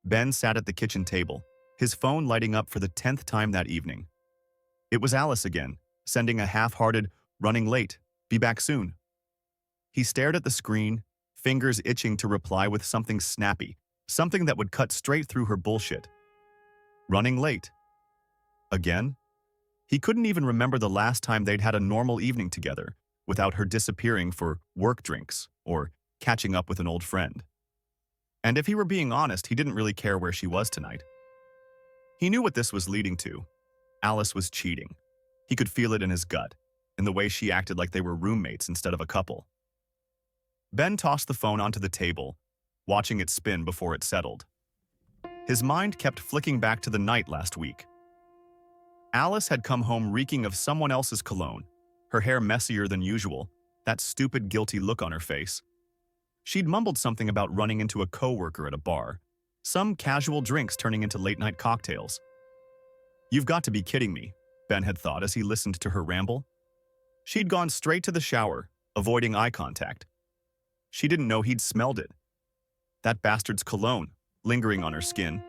Ben sat at the kitchen table, his phone lighting up for the 10th time that evening. It was Alice again, sending a half-hearted, running late, be back soon. He stared at the screen, fingers itching to reply with something snappy, something that would cut straight through her bullshit. Running late. Again? He couldn't even remember the last time they'd had a normal evening together without her disappearing for work drinks or catching up with an old friend. And if he were being honest, he didn't really care where she was tonight. He knew what this was leading to. Alice was cheating. He could feel it in his gut, in the way she acted like they were roommates instead of a couple. Ben tossed the phone onto the table, watching it spin before it settled. His mind kept flicking back to the night last week. Alice had come home reeking of someone else's cologne, her hair messier than usual, that stupid guilty look on her face. She'd mumbled something about running into a coworker at a bar, some casual drinks turning into late-night cocktails. "You've got to be kidding me," Ben had thought as he listened to her ramble. She'd gone straight to the shower, avoiding eye contact. She didn't know he'd smelled it. That bastard's cologne, lingering on her skin.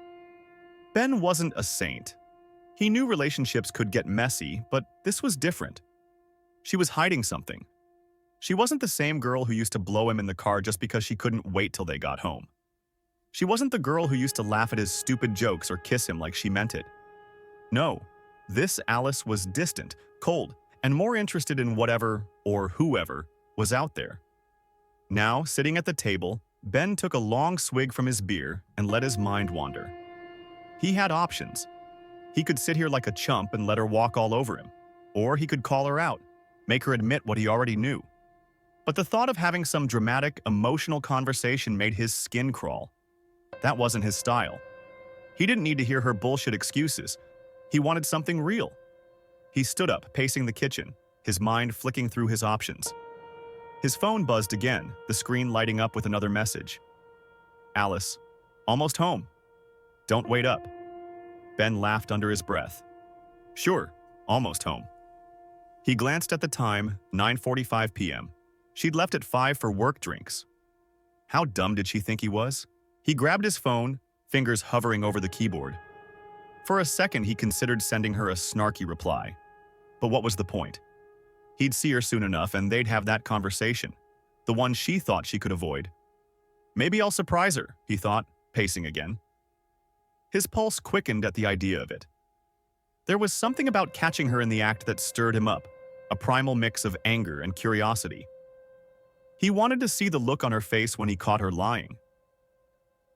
Ben wasn't a saint. He knew relationships could get messy, but this was different. She was hiding something. She wasn't the same girl who used to blow him in the car just because she couldn't wait till they got home. She wasn't the girl who used to laugh at his stupid jokes or kiss him like she meant it. No, this Alice was distant, cold, and more interested in whatever, or whoever, was out there. Now, sitting at the table, Ben took a long swig from his beer and let his mind wander. He had options. He could sit here like a chump and let her walk all over him, or he could call her out, make her admit what he already knew. But the thought of having some dramatic, emotional conversation made his skin crawl. That wasn't his style. He didn't need to hear her bullshit excuses. He wanted something real. He stood up, pacing the kitchen, his mind flicking through his options. His phone buzzed again, the screen lighting up with another message. "Alice, almost home. Don't wait up." Ben laughed under his breath. "Sure, almost home." He glanced at the time, 9:45 p.m. She'd left at 5 for work drinks. How dumb did she think he was? He grabbed his phone, fingers hovering over the keyboard. For a second, he considered sending her a snarky reply. But what was the point? He'd see her soon enough and they'd have that conversation, the one she thought she could avoid. Maybe I'll surprise her, he thought, pacing again. His pulse quickened at the idea of it. There was something about catching her in the act that stirred him up, a primal mix of anger and curiosity. He wanted to see the look on her face when he caught her lying.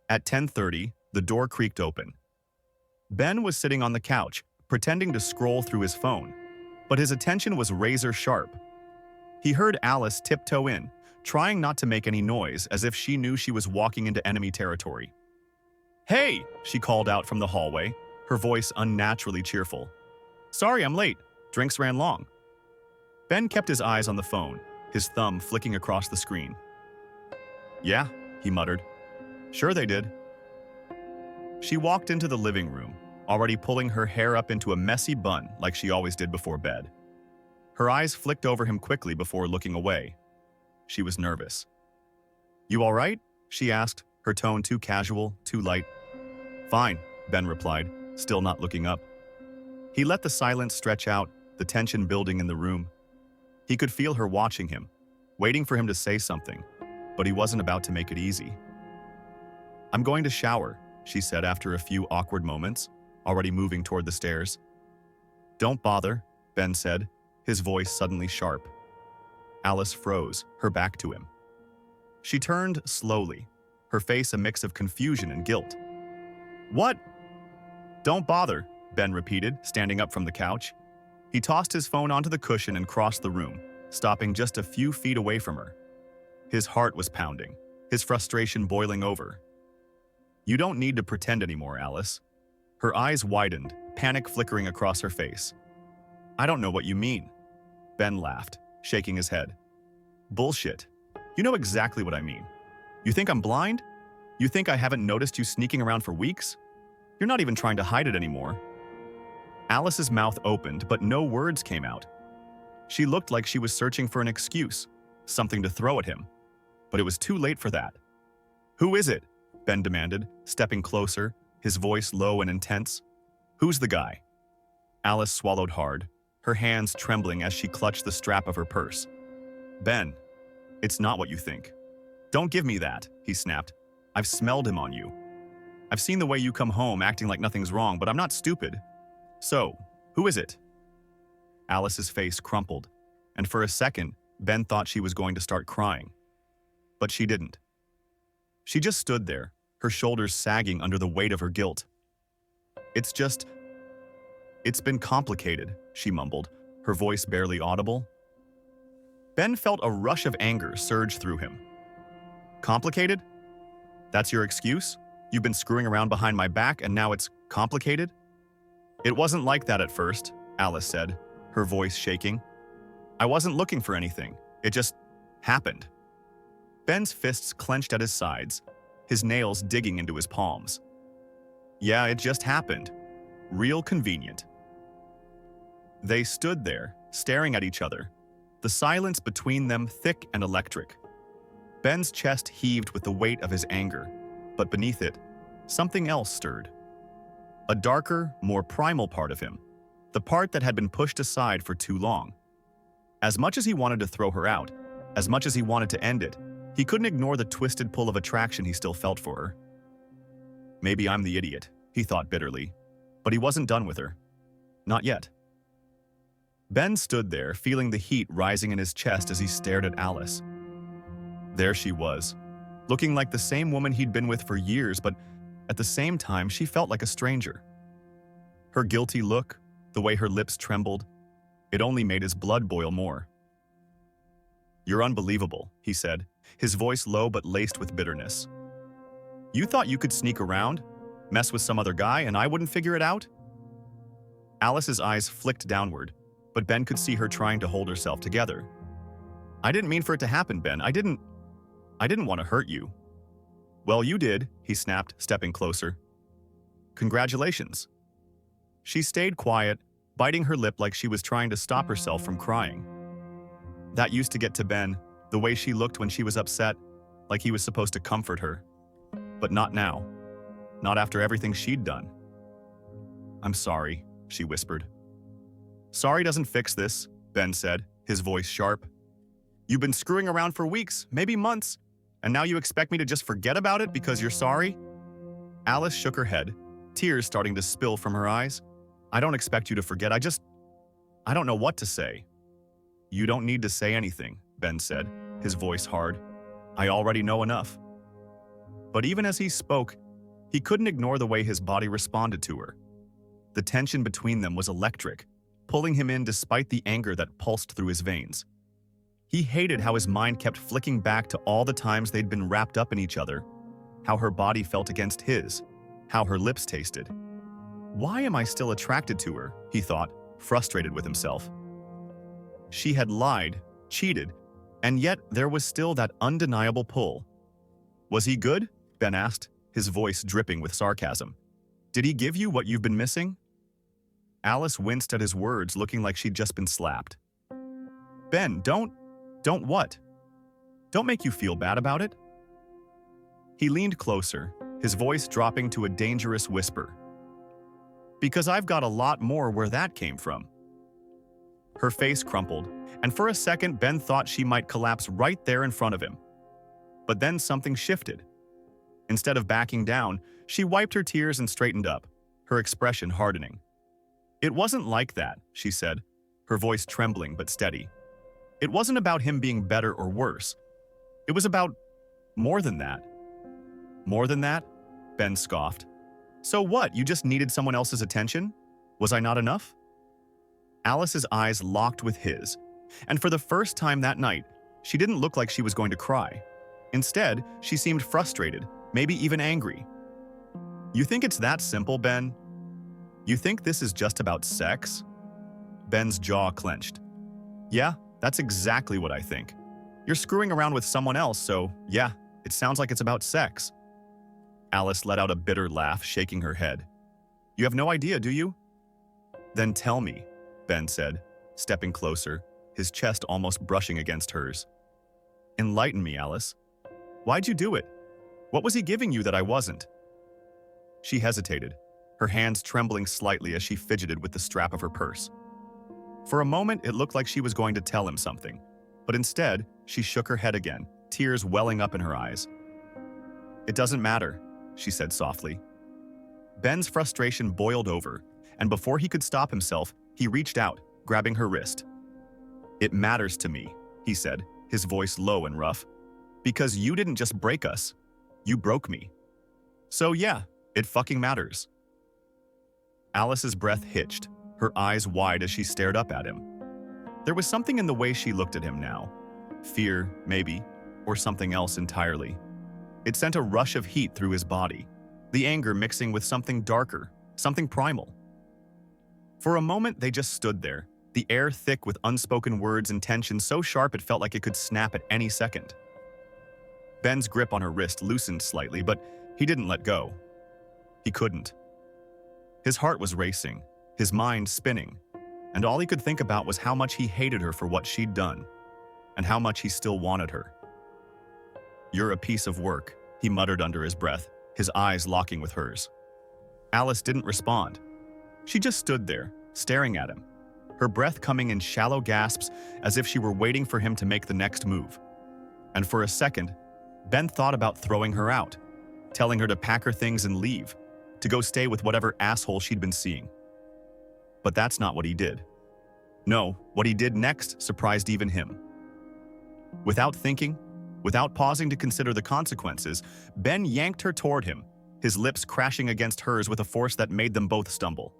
At 10:30, the door creaked open. Ben was sitting on the couch, pretending to scroll through his phone, but his attention was razor sharp. He heard Alice tiptoe in, trying not to make any noise, as if she knew she was walking into enemy territory. "Hey!" she called out from the hallway, her voice unnaturally cheerful. "Sorry I'm late. Drinks ran long." Ben kept his eyes on the phone, his thumb flicking across the screen. "Yeah," he muttered. "Sure they did." She walked into the living room, already pulling her hair up into a messy bun like she always did before bed. Her eyes flicked over him quickly before looking away. She was nervous. "You all right?" she asked, her tone too casual, too light. "Fine," Ben replied, still not looking up. He let the silence stretch out, the tension building in the room. He could feel her watching him, waiting for him to say something, but he wasn't about to make it easy. "I'm going to shower," she said after a few awkward moments, already moving toward the stairs. "Don't bother," Ben said, his voice suddenly sharp. Alice froze, her back to him. She turned slowly, her face a mix of confusion and guilt. "What?" "Don't bother," Ben repeated, standing up from the couch. He tossed his phone onto the cushion and crossed the room, stopping just a few feet away from her. His heart was pounding, his frustration boiling over. "You don't need to pretend anymore, Alice." Her eyes widened, panic flickering across her face. "I don't know what you mean." Ben laughed, shaking his head. "Bullshit. You know exactly what I mean. You think I'm blind? You think I haven't noticed you sneaking around for weeks? You're not even trying to hide it anymore." Alice's mouth opened, but no words came out. She looked like she was searching for an excuse, something to throw at him. But it was too late for that. "Who is it?" Ben demanded, stepping closer, his voice low and intense. Who's the guy? Alice swallowed hard, her hands trembling as she clutched the strap of her purse. Ben, it's not what you think. Don't give me that, he snapped. I've smelled him on you. I've seen the way you come home acting like nothing's wrong, but I'm not stupid. So, who is it? Alice's face crumpled, and for a second, Ben thought she was going to start crying. But she didn't. She just stood there, her shoulders sagging under the weight of her guilt. It's been complicated, she mumbled, her voice barely audible. Ben felt a rush of anger surge through him. Complicated? That's your excuse? You've been screwing around behind my back and now it's complicated? It wasn't like that at first, Alice said, her voice shaking. I wasn't looking for anything. It just happened. Ben's fists clenched at his sides, his nails digging into his palms. Yeah, it just happened. Real convenient. They stood there, staring at each other, the silence between them thick and electric. Ben's chest heaved with the weight of his anger, but beneath it, something else stirred. A darker, more primal part of him, the part that had been pushed aside for too long. As much as he wanted to throw her out, as much as he wanted to end it, he couldn't ignore the twisted pull of attraction he still felt for her. Maybe I'm the idiot, he thought bitterly, but he wasn't done with her. Not yet. Ben stood there, feeling the heat rising in his chest as he stared at Alice. There she was, looking like the same woman he'd been with for years, but at the same time, she felt like a stranger. Her guilty look, the way her lips trembled, it only made his blood boil more. You're unbelievable, he said, his voice low but laced with bitterness. You thought you could sneak around, mess with some other guy, and I wouldn't figure it out? Alice's eyes flicked downward, but Ben could see her trying to hold herself together. I didn't mean for it to happen, Ben. I didn't want to hurt you. Well, you did, he snapped, stepping closer. Congratulations. She stayed quiet, biting her lip like she was trying to stop herself from crying. That used to get to Ben, the way she looked when she was upset, like he was supposed to comfort her. But not now. Not after everything she'd done. I'm sorry, she whispered. Sorry doesn't fix this, Ben said, his voice sharp. You've been screwing around for weeks, maybe months, and now you expect me to just forget about it because you're sorry? Alice shook her head, tears starting to spill from her eyes. I don't expect you to forget, I don't know what to say. You don't need to say anything, Ben said, his voice hard. I already know enough. But even as he spoke, he couldn't ignore the way his body responded to her. The tension between them was electric, pulling him in despite the anger that pulsed through his veins. He hated how his mind kept flicking back to all the times they'd been wrapped up in each other, how her body felt against his, how her lips tasted. Why am I still attracted to her, he thought, frustrated with himself. She had lied, cheated, and yet there was still that undeniable pull. Was he good? Ben asked, his voice dripping with sarcasm. Did he give you what you've been missing? Alice winced at his words, looking like she'd just been slapped. Ben, don't what? Don't make you feel bad about it? He leaned closer, his voice dropping to a dangerous whisper. Because I've got a lot more where that came from. Her face crumpled, and for a second Ben thought she might collapse right there in front of him. But then something shifted. Instead of backing down, she wiped her tears and straightened up, her expression hardening. It wasn't like that, she said, her voice trembling but steady. It wasn't about him being better or worse. It was about more than that. More than that? Ben scoffed. So what, you just needed someone else's attention? Was I not enough? Alice's eyes locked with his, and for the first time that night, she didn't look like she was going to cry. Instead, she seemed frustrated, maybe even angry. You think it's that simple, Ben? You think this is just about sex? Ben's jaw clenched. Yeah, that's exactly what I think. You're screwing around with someone else, so yeah, it sounds like it's about sex. Alice let out a bitter laugh, shaking her head. You have no idea, do you? Then tell me, Ben said, stepping closer, his chest almost brushing against hers. Enlighten me, Alice. Why'd you do it? What was he giving you that I wasn't? She hesitated, her hands trembling slightly as she fidgeted with the strap of her purse. For a moment, it looked like she was going to tell him something, but instead, she shook her head again, tears welling up in her eyes. It doesn't matter, she said softly. Ben's frustration boiled over, and before he could stop himself, he reached out, grabbing her wrist. It matters to me, he said, his voice low and rough. Because you didn't just break us, you broke me. So yeah, it fucking matters. Alice's breath hitched, her eyes wide as she stared up at him. There was something in the way she looked at him now. Fear, maybe, or something else entirely. It sent a rush of heat through his body, the anger mixing with something darker, something primal. For a moment, they just stood there, the air thick with unspoken words and tension so sharp it felt like it could snap at any second. Ben's grip on her wrist loosened slightly, but he didn't let go. He couldn't. His heart was racing, his mind spinning, and all he could think about was how much he hated her for what she'd done, and how much he still wanted her. "You're a piece of work," he muttered under his breath, his eyes locking with hers. Alice didn't respond. She just stood there, staring at him, her breath coming in shallow gasps as if she were waiting for him to make the next move. And for a second, Ben thought about throwing her out, telling her to pack her things and leave, to go stay with whatever asshole she'd been seeing. But that's not what he did. No, what he did next surprised even him. Without thinking, without pausing to consider the consequences, Ben yanked her toward him, his lips crashing against hers with a force that made them both stumble.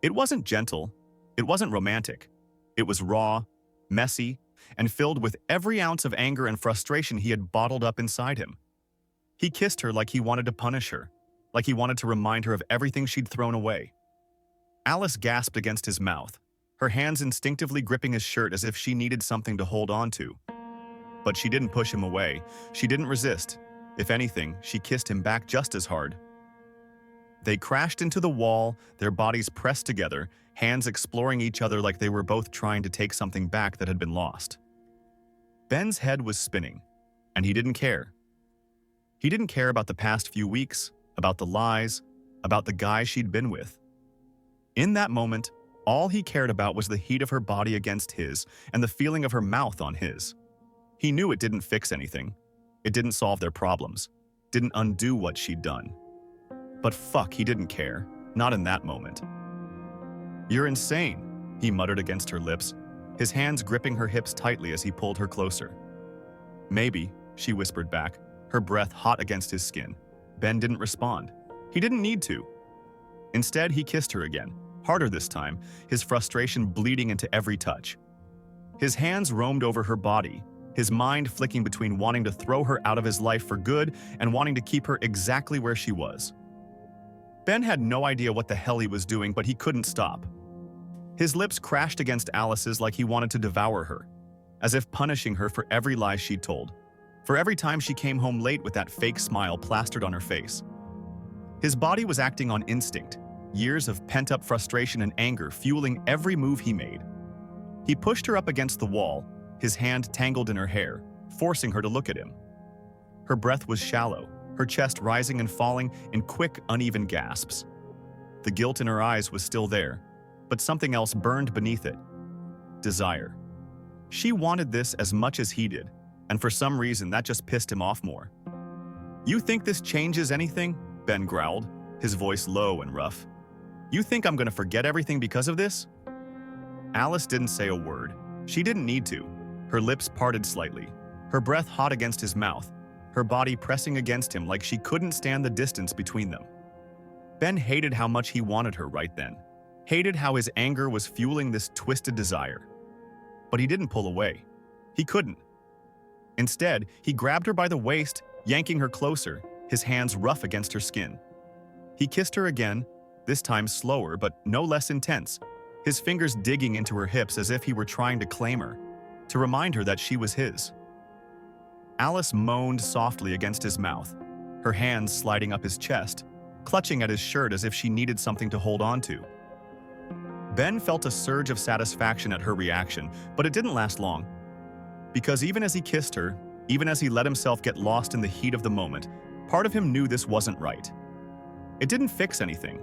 It wasn't gentle, it wasn't romantic. It was raw, messy, and filled with every ounce of anger and frustration he had bottled up inside him. He kissed her like he wanted to punish her, like he wanted to remind her of everything she'd thrown away. Alice gasped against his mouth, her hands instinctively gripping his shirt as if she needed something to hold on to. But she didn't push him away. She didn't resist. If anything, she kissed him back just as hard. They crashed into the wall, their bodies pressed together, hands exploring each other like they were both trying to take something back that had been lost. Ben's head was spinning, and he didn't care. He didn't care about the past few weeks, about the lies, about the guy she'd been with. In that moment, all he cared about was the heat of her body against his and the feeling of her mouth on his. He knew it didn't fix anything. It didn't solve their problems, didn't undo what she'd done. But fuck, he didn't care, not in that moment. "You're insane," he muttered against her lips, his hands gripping her hips tightly as he pulled her closer. "Maybe," she whispered back, her breath hot against his skin. Ben didn't respond. He didn't need to. Instead, he kissed her again, harder this time, his frustration bleeding into every touch. His hands roamed over her body, his mind flicking between wanting to throw her out of his life for good and wanting to keep her exactly where she was. Ben had no idea what the hell he was doing, but he couldn't stop. His lips crashed against Alice's like he wanted to devour her, as if punishing her for every lie she'd told, for every time she came home late with that fake smile plastered on her face. His body was acting on instinct, years of pent-up frustration and anger fueling every move he made. He pushed her up against the wall, his hand tangled in her hair, forcing her to look at him. Her breath was shallow, her chest rising and falling in quick, uneven gasps. The guilt in her eyes was still there, but something else burned beneath it. Desire. She wanted this as much as he did, and for some reason that just pissed him off more. "You think this changes anything?" Ben growled, his voice low and rough. "You think I'm gonna forget everything because of this?" Alice didn't say a word. She didn't need to. Her lips parted slightly, her breath hot against his mouth, her body pressing against him like she couldn't stand the distance between them. Ben hated how much he wanted her right then, hated how his anger was fueling this twisted desire. But he didn't pull away. He couldn't. Instead, he grabbed her by the waist, yanking her closer, his hands rough against her skin. He kissed her again, this time slower but no less intense, his fingers digging into her hips as if he were trying to claim her, to remind her that she was his. Alice moaned softly against his mouth, her hands sliding up his chest, clutching at his shirt as if she needed something to hold on to. Ben felt a surge of satisfaction at her reaction, but it didn't last long. Because even as he kissed her, Even as he let himself get lost in the heat of the moment, part of him knew this wasn't right. It didn't fix anything.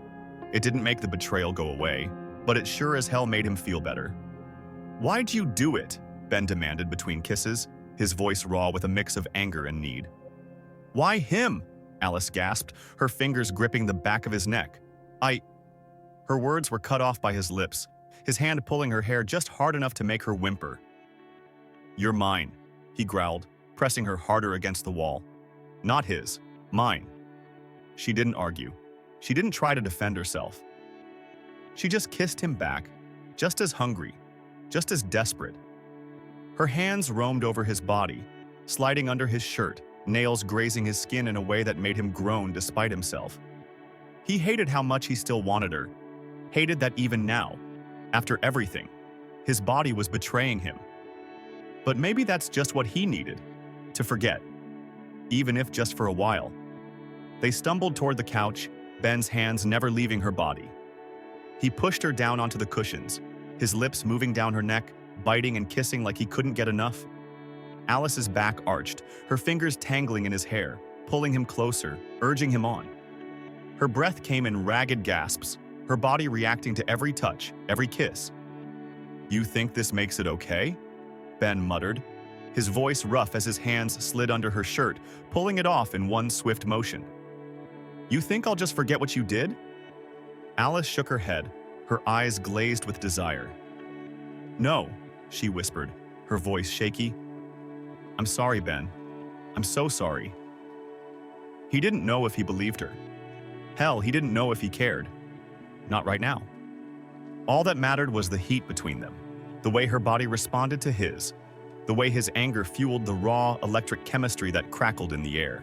It didn't make the betrayal go away, but it sure as hell made him feel better. "Why'd you do it?" Ben demanded between kisses, his voice raw with a mix of anger and need. "Why him?" Alice gasped, her fingers gripping the back of his neck. Her words were cut off by his lips, his hand pulling her hair just hard enough to make her whimper. "You're mine," he growled, pressing her harder against the wall. "Not his, mine." She didn't argue. She didn't try to defend herself. She just kissed him back, just as hungry, just as desperate. Her hands roamed over his body, sliding under his shirt, nails grazing his skin in a way that made him groan despite himself. He hated how much he still wanted her, hated that even now, after everything, his body was betraying him. But maybe that's just what he needed, to forget, even if just for a while. They stumbled toward the couch, Ben's hands never leaving her body. He pushed her down onto the cushions, his lips moving down her neck, biting and kissing like he couldn't get enough. Alice's back arched, her fingers tangling in his hair, pulling him closer, urging him on. Her breath came in ragged gasps, her body reacting to every touch, every kiss. "You think this makes it okay?" Ben muttered, his voice rough as his hands slid under her shirt, pulling it off in one swift motion. "You think I'll just forget what you did?" Alice shook her head, her eyes glazed with desire. "No," she whispered, her voice shaky. "I'm sorry, Ben. I'm so sorry." He didn't know if he believed her. Hell, he didn't know if he cared. Not right now. All that mattered was the heat between them, the way her body responded to his, the way his anger fueled the raw, electric chemistry that crackled in the air.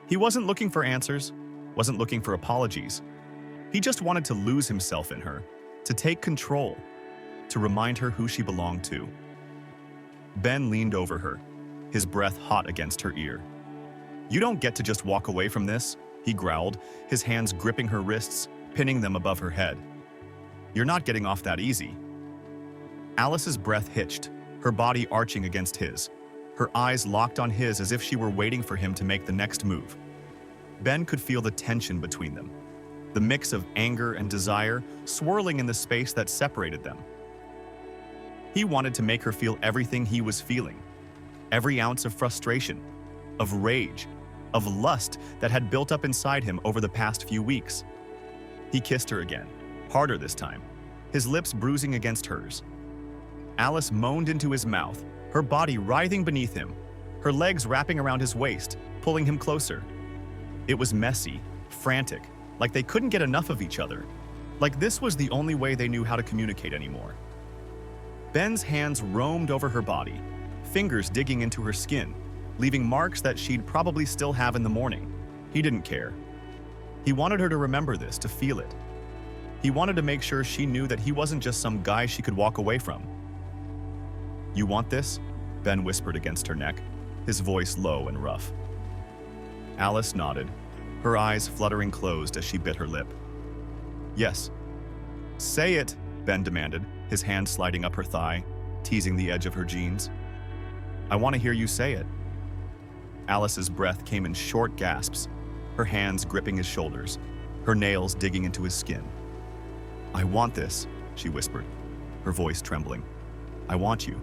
He wasn't looking for answers, wasn't looking for apologies. He just wanted to lose himself in her, to take control, to remind her who she belonged to. Ben leaned over her, his breath hot against her ear. "You don't get to just walk away from this," he growled, his hands gripping her wrists, pinning them above her head. "You're not getting off that easy." Alice's breath hitched, her body arching against his, her eyes locked on his as if she were waiting for him to make the next move. Ben could feel the tension between them, the mix of anger and desire swirling in the space that separated them. He wanted to make her feel everything he was feeling, every ounce of frustration, of rage, of lust that had built up inside him over the past few weeks. He kissed her again, harder this time, his lips bruising against hers. Alice moaned into his mouth, her body writhing beneath him, her legs wrapping around his waist, pulling him closer. It was messy, frantic, like they couldn't get enough of each other, like this was the only way they knew how to communicate anymore. Ben's hands roamed over her body, fingers digging into her skin, leaving marks that she'd probably still have in the morning. He didn't care. He wanted her to remember this, to feel it. He wanted to make sure she knew that he wasn't just some guy she could walk away from. "You want this?" Ben whispered against her neck, his voice low and rough. Alice nodded, her eyes fluttering closed as she bit her lip. "Yes." "Say it," Ben demanded, his hand sliding up her thigh, teasing the edge of her jeans. "I want to hear you say it." Alice's breath came in short gasps, her hands gripping his shoulders, her nails digging into his skin. "I want this," she whispered, her voice trembling. "I want you."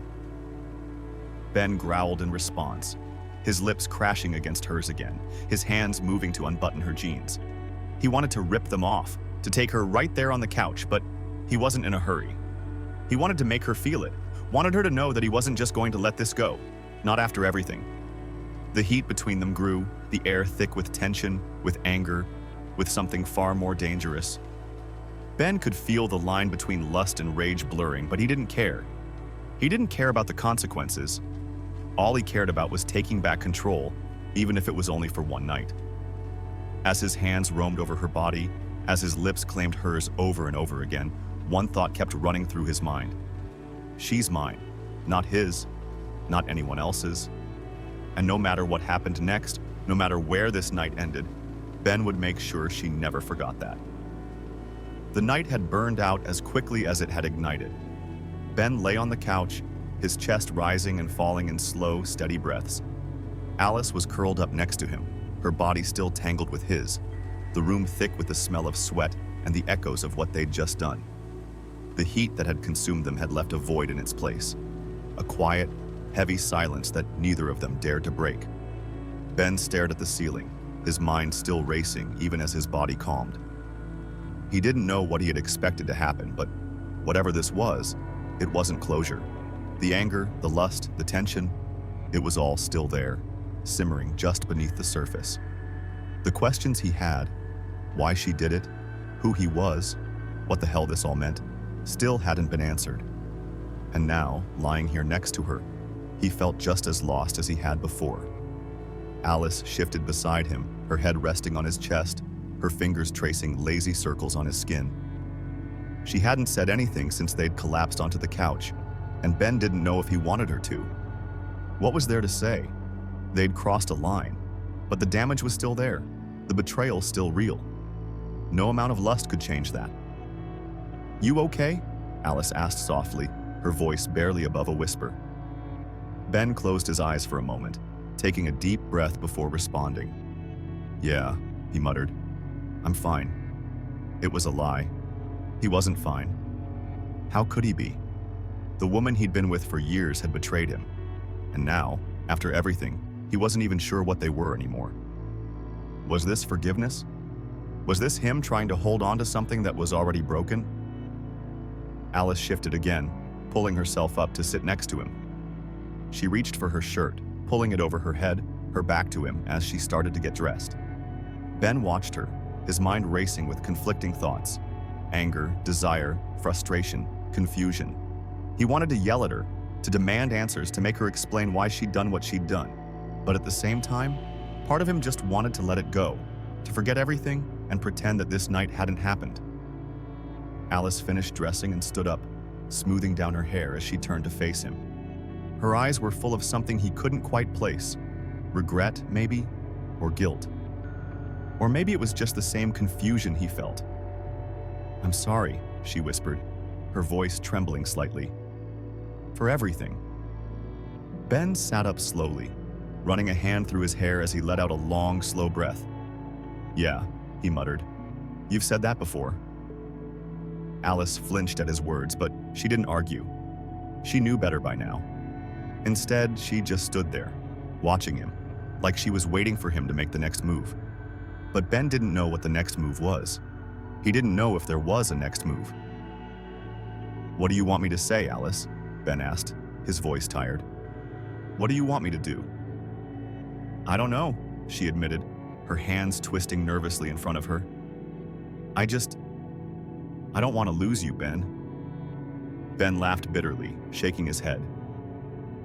Ben growled in response, his lips crashing against hers again, his hands moving to unbutton her jeans. He wanted to rip them off, to take her right there on the couch, but he wasn't in a hurry. He wanted to make her feel it, wanted her to know that he wasn't just going to let this go, not after everything. The heat between them grew, the air thick with tension, with anger, with something far more dangerous. Ben could feel the line between lust and rage blurring, but he didn't care. He didn't care about the consequences. All he cared about was taking back control, even if it was only for one night. As his hands roamed over her body, as his lips claimed hers over and over again, one thought kept running through his mind. She's mine, not his, not anyone else's. And no matter what happened next, no matter where this night ended, Ben would make sure she never forgot that. The night had burned out as quickly as it had ignited. Ben lay on the couch, his chest rising and falling in slow, steady breaths. Alice was curled up next to him, her body still tangled with his, the room thick with the smell of sweat and the echoes of what they'd just done. The heat that had consumed them had left a void in its place, a quiet, heavy silence that neither of them dared to break. Ben stared at the ceiling, his mind still racing even as his body calmed. He didn't know what he had expected to happen, but whatever this was, it wasn't closure. The anger, the lust, the tension, it was all still there, simmering just beneath the surface. The questions he had, why she did it, who he was, what the hell this all meant, still hadn't been answered. And now, lying here next to her, he felt just as lost as he had before. Alice shifted beside him, her head resting on his chest, her fingers tracing lazy circles on his skin. She hadn't said anything since they'd collapsed onto the couch, and Ben didn't know if he wanted her to. What was there to say? They'd crossed a line, but the damage was still there, the betrayal still real. No amount of lust could change that. "You okay?" Alice asked softly, her voice barely above a whisper. Ben closed his eyes for a moment, taking a deep breath before responding. "Yeah," he muttered. "I'm fine." It was a lie. He wasn't fine. How could he be? The woman he'd been with for years had betrayed him, and now, after everything, he wasn't even sure what they were anymore. Was this forgiveness? Was this him trying to hold on to something that was already broken? Alice shifted again, pulling herself up to sit next to him. She reached for her shirt, pulling it over her head, her back to him as she started to get dressed. Ben watched her, his mind racing with conflicting thoughts. Anger, desire, frustration, confusion. He wanted to yell at her, to demand answers, to make her explain why she'd done what she'd done. But at the same time, part of him just wanted to let it go, to forget everything and pretend that this night hadn't happened. Alice finished dressing and stood up, smoothing down her hair as she turned to face him. Her eyes were full of something he couldn't quite place. Regret, maybe, or guilt. Or maybe it was just the same confusion he felt. "I'm sorry," she whispered, her voice trembling slightly. "For everything." Ben sat up slowly, running a hand through his hair as he let out a long, slow breath. "Yeah," he muttered. "You've said that before." Alice flinched at his words, but she didn't argue. She knew better by now. Instead, she just stood there, watching him, like she was waiting for him to make the next move. But Ben didn't know what the next move was. He didn't know if there was a next move. "What do you want me to say, Alice?" Ben asked, his voice tired. "What do you want me to do?" "I don't know," she admitted, her hands twisting nervously in front of her. I don't want to lose you, Ben." Ben laughed bitterly, shaking his head.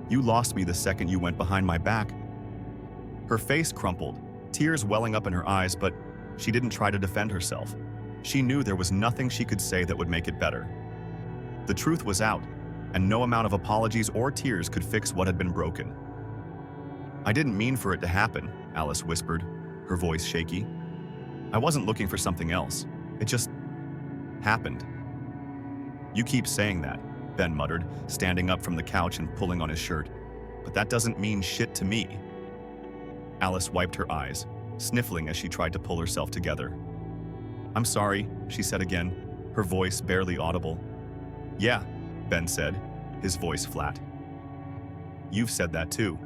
"You lost me the second you went behind my back." Her face crumpled, tears welling up in her eyes, but she didn't try to defend herself. She knew there was nothing she could say that would make it better. The truth was out, and no amount of apologies or tears could fix what had been broken. "I didn't mean for it to happen," Alice whispered, her voice shaky. "I wasn't looking for something else. It just happened." "You keep saying that," Ben muttered, standing up from the couch and pulling on his shirt. "But that doesn't mean shit to me." Alice wiped her eyes, sniffling as she tried to pull herself together. "I'm sorry," she said again, her voice barely audible. "Yeah," Ben said, his voice flat. "You've said that too."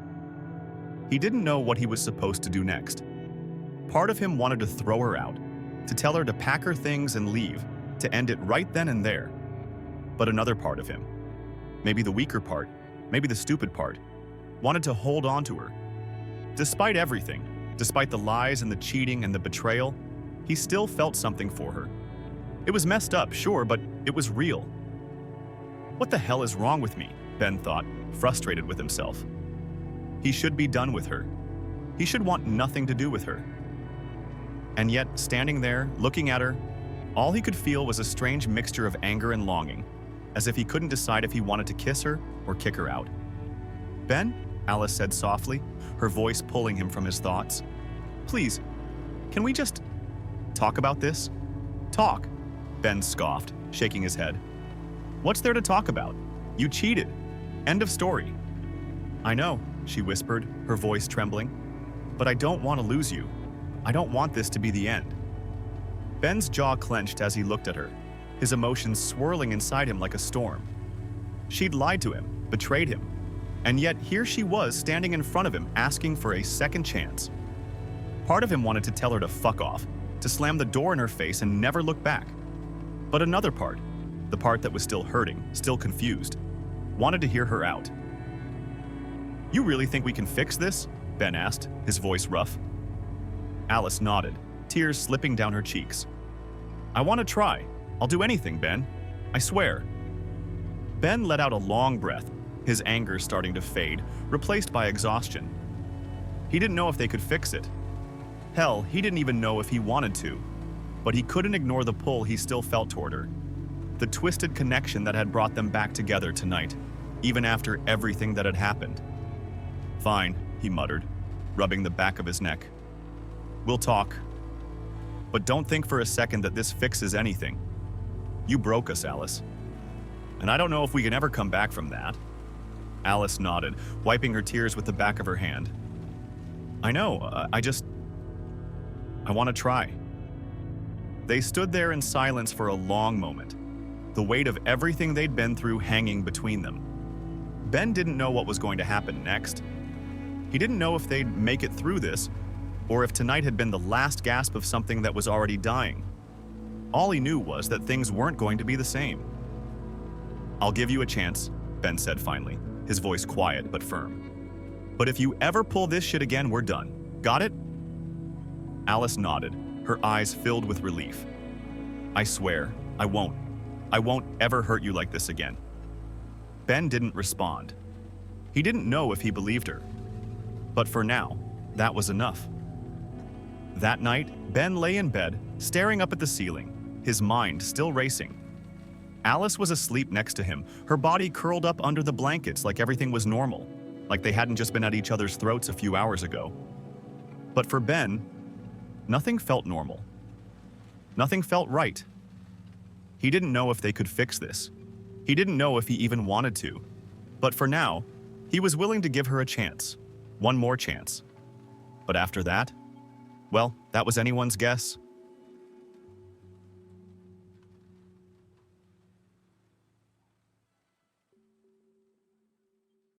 He didn't know what he was supposed to do next. Part of him wanted to throw her out, to tell her to pack her things and leave, to end it right then and there. But another part of him, maybe the weaker part, maybe the stupid part, wanted to hold on to her. Despite everything, despite the lies and the cheating and the betrayal, he still felt something for her. It was messed up, sure, but it was real. What the hell is wrong with me? Ben thought, frustrated with himself. He should be done with her. He should want nothing to do with her. And yet, standing there, looking at her, all he could feel was a strange mixture of anger and longing, as if he couldn't decide if he wanted to kiss her or kick her out. "Ben?" Alice said softly, her voice pulling him from his thoughts. "Please, can we just talk about this?" "Talk?" Ben scoffed, shaking his head. "What's there to talk about? You cheated. End of story." "I know," she whispered, her voice trembling. "But I don't want to lose you. I don't want this to be the end." Ben's jaw clenched as he looked at her, his emotions swirling inside him like a storm. She'd lied to him, betrayed him, and yet here she was standing in front of him asking for a second chance. Part of him wanted to tell her to fuck off, to slam the door in her face and never look back. But another part, the part that was still hurting, still confused, wanted to hear her out. "You really think we can fix this?" Ben asked, his voice rough. Alice nodded, tears slipping down her cheeks. "I want to try. I'll do anything, Ben. I swear." Ben let out a long breath, his anger starting to fade, replaced by exhaustion. He didn't know if they could fix it. Hell, he didn't even know if he wanted to. But he couldn't ignore the pull he still felt toward her. The twisted connection that had brought them back together tonight, even after everything that had happened. "Fine," he muttered, rubbing the back of his neck. "We'll talk. But don't think for a second that this fixes anything. You broke us, Alice. And I don't know if we can ever come back from that." Alice nodded, wiping her tears with the back of her hand. "I know, I want to try." They stood there in silence for a long moment, the weight of everything they'd been through hanging between them. Ben didn't know what was going to happen next. He didn't know if they'd make it through this, or if tonight had been the last gasp of something that was already dying. All he knew was that things weren't going to be the same. "I'll give you a chance," Ben said finally, his voice quiet but firm. "But if you ever pull this shit again, we're done. Got it?" Alice nodded, her eyes filled with relief. "I swear, I won't. I won't ever hurt you like this again." Ben didn't respond. He didn't know if he believed her. But for now, that was enough. That night, Ben lay in bed, staring up at the ceiling, his mind still racing. Alice was asleep next to him, her body curled up under the blankets like everything was normal, like they hadn't just been at each other's throats a few hours ago. But for Ben, nothing felt normal. Nothing felt right. He didn't know if they could fix this. He didn't know if he even wanted to. But for now, he was willing to give her a chance. One more chance. But after that? Well, that was anyone's guess.